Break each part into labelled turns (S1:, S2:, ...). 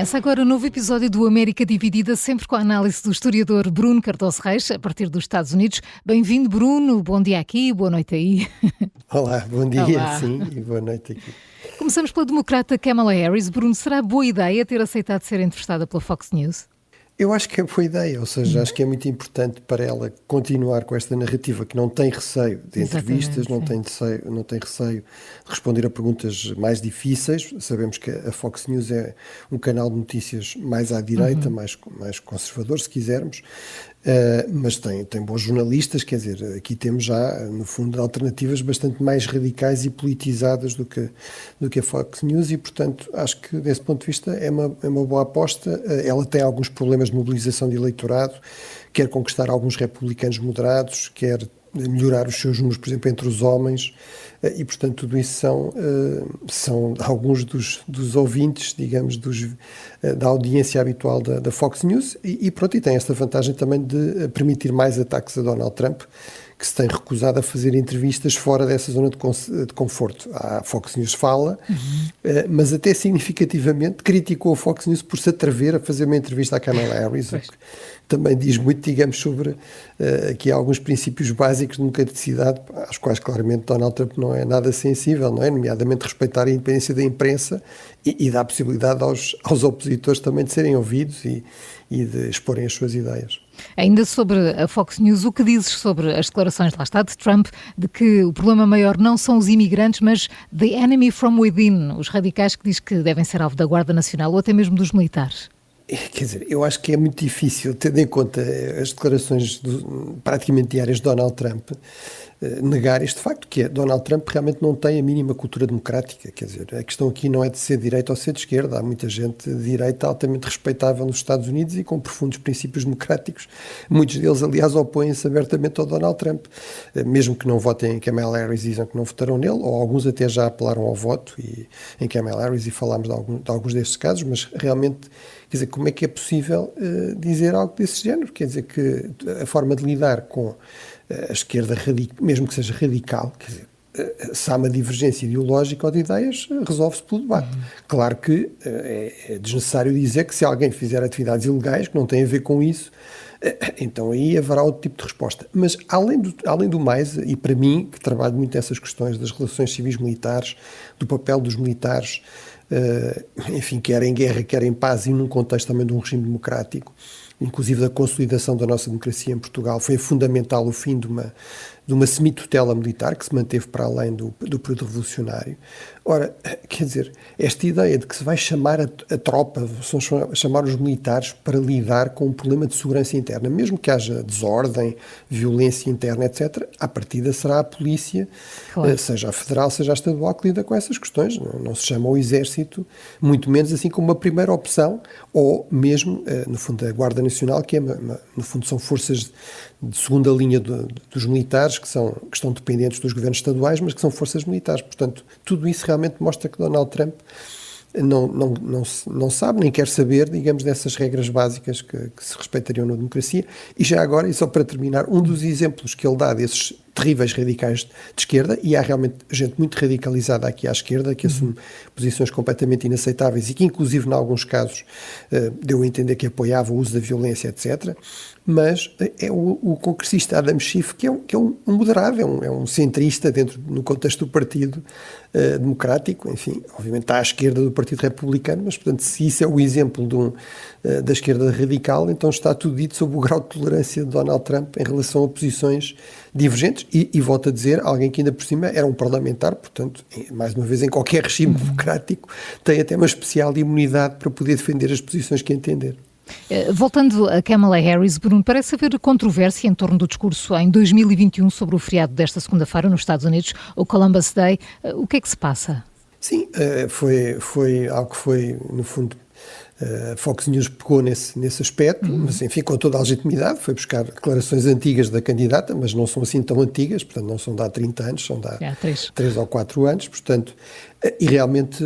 S1: Começa agora um novo episódio do América Dividida, sempre com a análise do historiador Bruno Cardoso Reis, a partir dos Estados Unidos. Bem-vindo, Bruno. Bom dia aqui, boa noite aí.
S2: Olá, bom dia,
S1: Olá.
S2: sim, e boa noite aqui.
S1: Começamos pela democrata Kamala Harris. Bruno, será boa ideia ter aceitado ser entrevistada pela Fox News?
S2: Eu acho que é boa ideia, ou seja, acho que é muito importante para ela continuar com esta narrativa que não tem receio de entrevistas, não tem receio de responder a perguntas mais difíceis. Sabemos que a Fox News é um canal de notícias mais à direita, mais conservador, se quisermos, mas tem bons jornalistas, quer dizer, aqui temos já, no fundo, alternativas bastante mais radicais e politizadas do que a Fox News e, portanto, acho que, desse ponto de vista, é uma boa aposta. Ela tem alguns problemas de mobilização de eleitorado, quer conquistar alguns republicanos moderados, quer melhorar os seus números, por exemplo, entre os homens, e, portanto, tudo isso são alguns dos ouvintes, digamos, da audiência habitual da Fox News, e pronto, e tem esta vantagem também de permitir mais ataques a Donald Trump, que se tem recusado a fazer entrevistas fora dessa zona de conforto. A Fox News fala, mas até significativamente criticou a Fox News por se atrever a fazer uma entrevista à Kamala Harris, o que também diz muito, digamos, sobre aqui alguns princípios básicos de democraticidade, às quais claramente Donald Trump não é nada sensível, não é? Nomeadamente respeitar a independência da imprensa e dar a possibilidade aos opositores também de serem ouvidos e de exporem as suas ideias.
S1: Ainda sobre a Fox News, o que dizes sobre as declarações, lá está, de Trump, de que o problema maior não são os imigrantes, mas the enemy from within, os radicais, que diz que devem ser alvo da Guarda Nacional ou até mesmo dos militares?
S2: Quer dizer, eu acho que é muito difícil, tendo em conta as declarações praticamente diárias de Donald Trump, negar este facto, que Donald Trump realmente não tem a mínima cultura democrática. Quer dizer, a questão aqui não é de ser de direita ou ser de esquerda. Há muita gente de direita altamente respeitável nos Estados Unidos e com profundos princípios democráticos. Muitos deles, aliás, opõem-se abertamente ao Donald Trump. Mesmo que não votem em Kamala Harris, dizem que não votarão nele, ou alguns até já apelaram ao voto em Kamala Harris, e falámos de alguns destes casos, mas realmente, quer dizer, como é que é possível dizer algo desse género? Quer dizer, que a forma de lidar com a esquerda, mesmo que seja radical, quer dizer, se há uma divergência ideológica ou de ideias, resolve-se pelo debate. Claro que é desnecessário dizer que se alguém fizer atividades ilegais que não têm a ver com isso, então aí haverá outro tipo de resposta. Mas além do mais, e para mim, que trabalho muito nessas questões das relações civis-militares, do papel dos militares, enfim, quer em guerra, quer em paz, e num contexto também de um regime democrático, inclusive da consolidação da nossa democracia em Portugal, foi fundamental o fim de uma semi-tutela militar que se manteve para além do período revolucionário. Ora, quer dizer, esta ideia de que se vai chamar a tropa, chamar os militares para lidar com um problema de segurança interna, mesmo que haja desordem, violência interna, etc., à partida será a polícia, claro, seja a federal, seja a estadual, que lida com essas questões. Não se chama o exército, muito menos assim como uma primeira opção, ou mesmo, no fundo, a Guarda Nacional, que no fundo são forças de segunda linha dos militares, que estão dependentes dos governos estaduais, mas que são forças militares. Portanto, tudo isso realmente mostra que Donald Trump não sabe, nem quer saber, digamos, dessas regras básicas que se respeitariam na democracia. E já agora, e só para terminar, um dos exemplos que ele dá desses terríveis radicais de esquerda, e há realmente gente muito radicalizada aqui à esquerda, que assume posições completamente inaceitáveis e que, inclusive, em alguns casos, deu a entender que apoiava o uso da violência, etc., mas é o congressista Adam Schiff, que é um moderado, é um centrista no contexto do Partido Democrático, enfim, obviamente está à esquerda do Partido Republicano, mas, portanto, se isso é o exemplo da esquerda radical, então está tudo dito sobre o grau de tolerância de Donald Trump em relação a posições divergentes e volto a dizer, alguém que ainda por cima era um parlamentar, portanto, mais uma vez, em qualquer regime democrático, tem até uma especial imunidade para poder defender as posições que entender.
S1: Voltando a Kamala Harris, Bruno, parece haver controvérsia em torno do discurso em 2021 sobre o feriado desta segunda-feira nos Estados Unidos, o Columbus Day. O que é que se passa?
S2: Sim, foi algo que foi, no fundo, a Fox News pegou nesse aspecto, mas enfim, com toda a legitimidade, foi buscar declarações antigas da candidata, mas não são assim tão antigas, portanto não são de há 30 anos, são de há 3 ou 4 anos, portanto, E realmente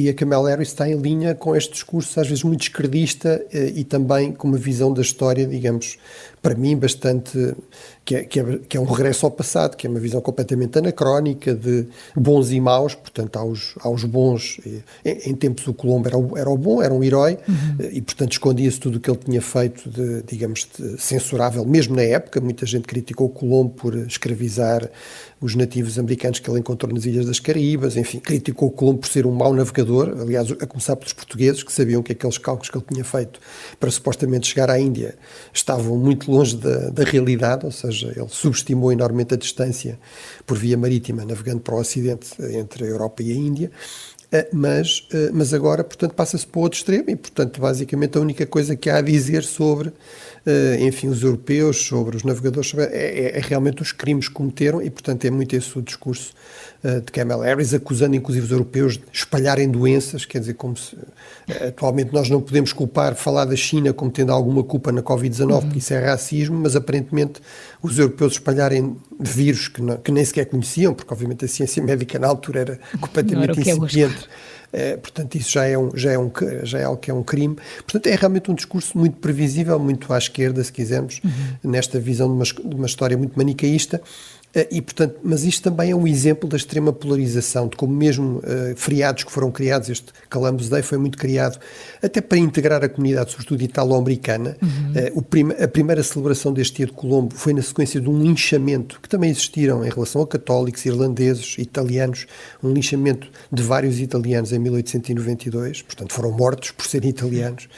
S2: a Kamala Harris está em linha com este discurso, às vezes muito esquerdista e também com uma visão da história, digamos, para mim bastante, que é um regresso ao passado, que é uma visão completamente anacrónica de bons e maus, portanto aos bons, em tempos o Colombo era o bom, era um herói, e portanto escondia-se tudo o que ele tinha feito de, digamos, de censurável, mesmo na época. Muita gente criticou o Colombo por escravizar os nativos americanos que ele encontrou nas Ilhas das Caraíbas, enfim, criticou o Colombo por ser um mau navegador, aliás, a começar pelos portugueses, que sabiam que aqueles cálculos que ele tinha feito para supostamente chegar à Índia estavam muito longe da realidade, ou seja, ele subestimou enormemente a distância por via marítima, navegando para o Ocidente, entre a Europa e a Índia. Mas agora, portanto, passa-se para o outro extremo e, portanto, basicamente a única coisa que há a dizer sobre, enfim, os europeus, sobre os navegadores, é realmente os crimes que cometeram e, portanto, é muito esse o discurso de Kamala Harris, acusando inclusive os europeus de espalharem doenças, quer dizer, como se atualmente nós não podemos falar da China como tendo alguma culpa na Covid-19, porque isso é racismo, mas aparentemente os europeus espalharem vírus que nem sequer conheciam, porque obviamente a ciência médica na altura era completamente incipiente. Portanto, isso já é algo que é um crime. Portanto, é realmente um discurso muito previsível, muito à esquerda, se quisermos, nesta visão de uma história muito manicaísta. E, portanto, mas isto também é um exemplo da extrema polarização, de como mesmo feriados que foram criados, este Columbus Day foi muito criado até para integrar a comunidade, sobretudo italo-americana. A primeira celebração deste dia de Colombo foi na sequência de um linchamento, que também existiram em relação a católicos, irlandeses, italianos, um linchamento de vários italianos em 1892, portanto foram mortos por serem italianos.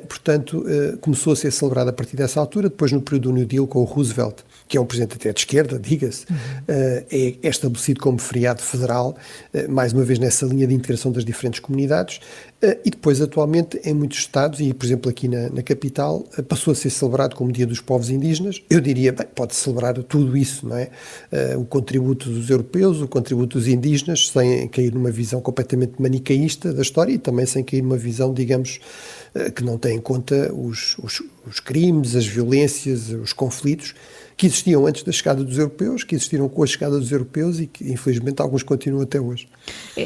S2: Portanto, começou a ser celebrado a partir dessa altura, depois no período do New Deal com o Roosevelt, que é um presidente até de esquerda, diga-se, é estabelecido como feriado federal, mais uma vez nessa linha de integração das diferentes comunidades, e depois atualmente em muitos estados, e por exemplo aqui na capital, passou a ser celebrado como Dia dos Povos Indígenas. Eu diria, bem, pode celebrar tudo isso, não é? O contributo dos europeus, o contributo dos indígenas, sem cair numa visão completamente manicaísta da história e também sem cair numa visão, digamos, que não tem em conta os crimes, as violências, os conflitos que existiam antes da chegada dos europeus, que existiram com a chegada dos europeus e que, infelizmente, alguns continuam até hoje.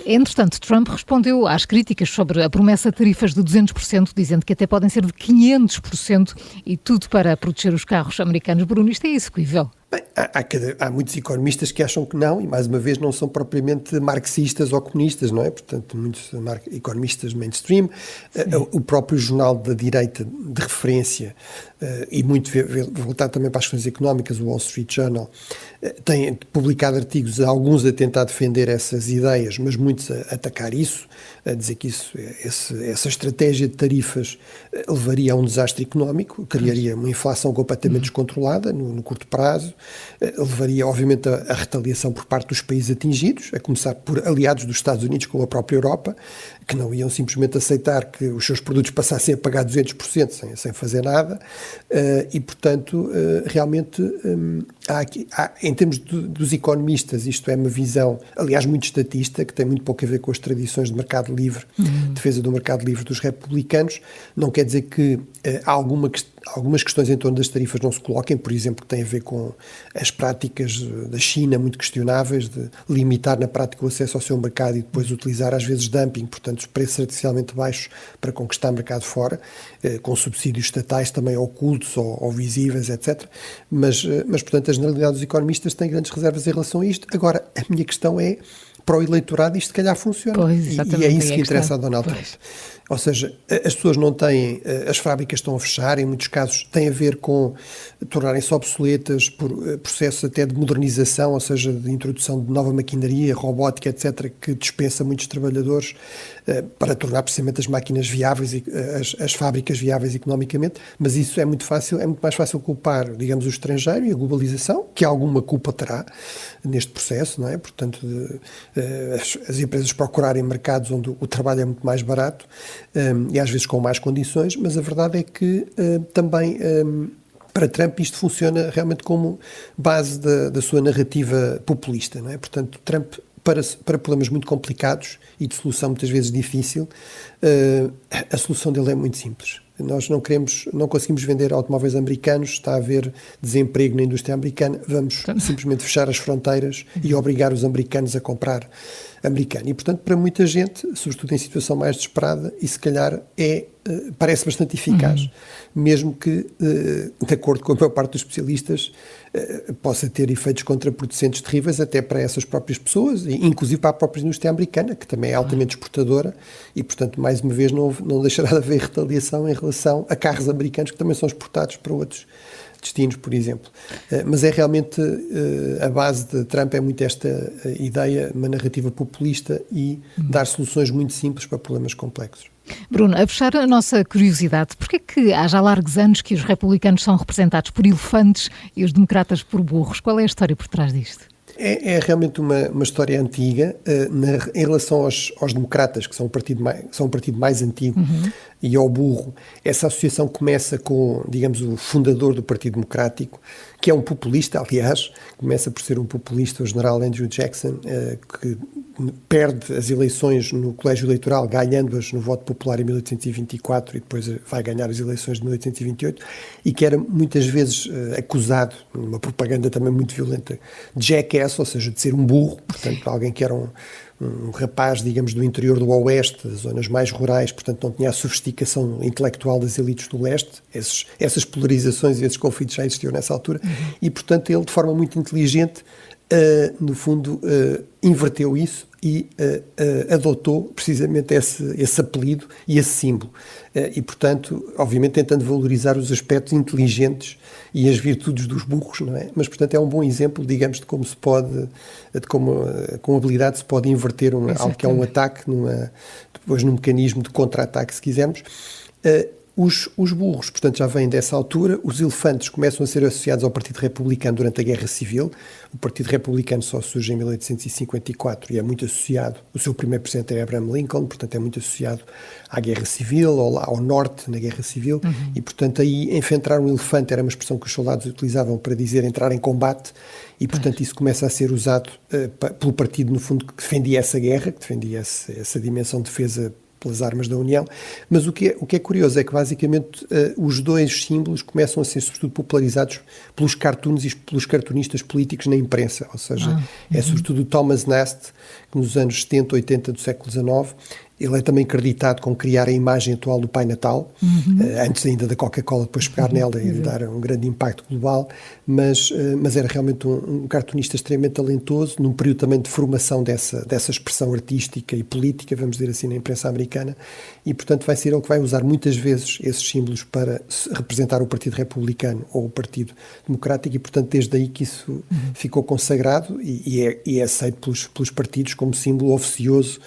S1: Entretanto, Trump respondeu às críticas sobre a promessa de tarifas de 200%, dizendo que até podem ser de 500% e tudo para proteger os carros americanos. Bruno, isto é execuível?
S2: Bem, há muitos economistas que acham que não, e mais uma vez não são propriamente marxistas ou comunistas, não é? Portanto, muitos economistas mainstream, o próprio jornal da direita de referência, e muito voltado também para as questões económicas, o Wall Street Journal, tem publicado artigos, alguns a tentar defender essas ideias, mas muitos a atacar isso, a dizer que essa estratégia de tarifas levaria a um desastre económico, criaria uma inflação completamente descontrolada no curto prazo, levaria obviamente a retaliação por parte dos países atingidos, a começar por aliados dos Estados Unidos como a própria Europa, que não iam simplesmente aceitar que os seus produtos passassem a pagar 200% sem fazer nada, e portanto realmente em termos dos economistas, isto é uma visão, aliás, muito estatista, que tem muito pouco a ver com as tradições de mercado livre, defesa do mercado livre dos republicanos. Não quer dizer que algumas questões em torno das tarifas não se coloquem, por exemplo, que têm a ver com as práticas da China muito questionáveis, de limitar na prática o acesso ao seu mercado e depois utilizar às vezes dumping, portanto os preços artificialmente baixos para conquistar mercado fora, com subsídios estatais também ocultos ou visíveis, etc. Mas portanto, a generalidade dos economistas tem grandes reservas em relação a isto. Agora, a minha questão é, para o eleitorado isto se calhar funciona.
S1: Pois,
S2: e é isso que interessa a Donald Trump. Ou seja, as pessoas não têm, as fábricas estão a fechar, em muitos casos tem a ver com tornarem-se obsoletas por processos até de modernização, ou seja, de introdução de nova maquinaria, robótica, etc., que dispensa muitos trabalhadores para tornar precisamente as máquinas viáveis, as fábricas viáveis economicamente, mas isso é muito mais fácil culpar, digamos, o estrangeiro e a globalização, que alguma culpa terá neste processo, não é? Portanto, as empresas procurarem mercados onde o trabalho é muito mais barato, e às vezes com mais condições, mas a verdade é que também para Trump isto funciona realmente como base da sua narrativa populista, não é? Portanto, Trump, para problemas muito complicados e de solução muitas vezes difícil, a solução dele é muito simples. Nós não conseguimos vender automóveis americanos, está a haver desemprego na indústria americana, vamos simplesmente fechar as fronteiras e obrigar os americanos a comprar americano. E, portanto, para muita gente, sobretudo em situação mais desesperada, e se calhar parece bastante eficaz, mesmo que, de acordo com a maior parte dos especialistas, possa ter efeitos contraproducentes terríveis até para essas próprias pessoas, e inclusive para a própria indústria americana, que também é altamente exportadora, e, portanto, mais uma vez, não deixará de haver retaliação em relação a carros americanos que também são exportados para outros destinos, por exemplo. Mas é realmente, a base de Trump é muito esta ideia, uma narrativa populista e dar soluções muito simples para problemas complexos.
S1: Bruno, a fechar a nossa curiosidade, porquê é que há já largos anos que os republicanos são representados por elefantes e os democratas por burros? Qual é a história por trás disto?
S2: É realmente uma história antiga em relação aos democratas, que são um partido mais antigo, e ao burro. Essa associação começa com, digamos, o fundador do Partido Democrático, que é um populista, aliás, começa por ser um populista, o general Andrew Jackson, que perde as eleições no colégio eleitoral, ganhando-as no voto popular em 1824 e depois vai ganhar as eleições de 1828, e que era muitas vezes acusado, numa propaganda também muito violenta, de jackass, ou seja, de ser um burro, portanto, alguém que era um rapaz, digamos, do interior do Oeste, das zonas mais rurais, portanto não tinha a sofisticação intelectual das elites do Leste, essas polarizações e esses conflitos já existiam nessa altura, e portanto ele, de forma muito inteligente, no fundo, inverteu isso e adotou precisamente esse apelido e esse símbolo. E, portanto, obviamente tentando valorizar os aspectos inteligentes e as virtudes dos burros, não é? Mas, portanto, é um bom exemplo, digamos, de como se pode, com habilidade se pode inverter algo que é um ataque, depois num mecanismo de contra-ataque, se quisermos. Os burros, portanto, já vêm dessa altura. Os elefantes começam a ser associados ao Partido Republicano durante a Guerra Civil. O Partido Republicano só surge em 1854 e é muito associado, o seu primeiro presidente é Abraham Lincoln, portanto é muito associado à Guerra Civil, ao Norte na Guerra Civil, e portanto aí enfrentar um elefante era uma expressão que os soldados utilizavam para dizer entrar em combate, e portanto isso começa a ser usado pelo partido, no fundo, que defendia essa guerra, que defendia essa dimensão de defesa pelas armas da União. Mas o que é curioso é que basicamente os dois símbolos começam a ser sobretudo popularizados pelos cartoons e pelos cartunistas políticos na imprensa, ou seja, é sobretudo o Thomas Nast, que nos anos 70, 80 do século XIX, ele é também creditado com criar a imagem atual do Pai Natal, antes ainda da Coca-Cola depois pegar nela e dar um grande impacto global, mas era realmente um cartunista extremamente talentoso, num período também de formação dessa expressão artística e política, vamos dizer assim, na imprensa americana, e portanto vai ser ele que vai usar muitas vezes esses símbolos para representar o Partido Republicano ou o Partido Democrático, e portanto desde aí que isso ficou consagrado e é aceito pelos partidos como símbolo oficioso,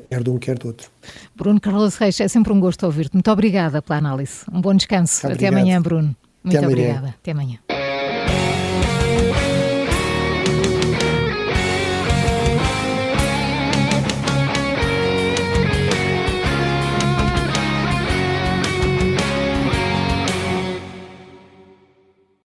S2: quer de um, quer do outro.
S1: Bruno Carlos Reis, é sempre um gosto ouvir-te. Muito obrigada pela análise. Um bom descanso.
S2: Obrigado.
S1: Até amanhã, Bruno. Muito
S2: Até amanhã.
S1: obrigada. Até amanhã.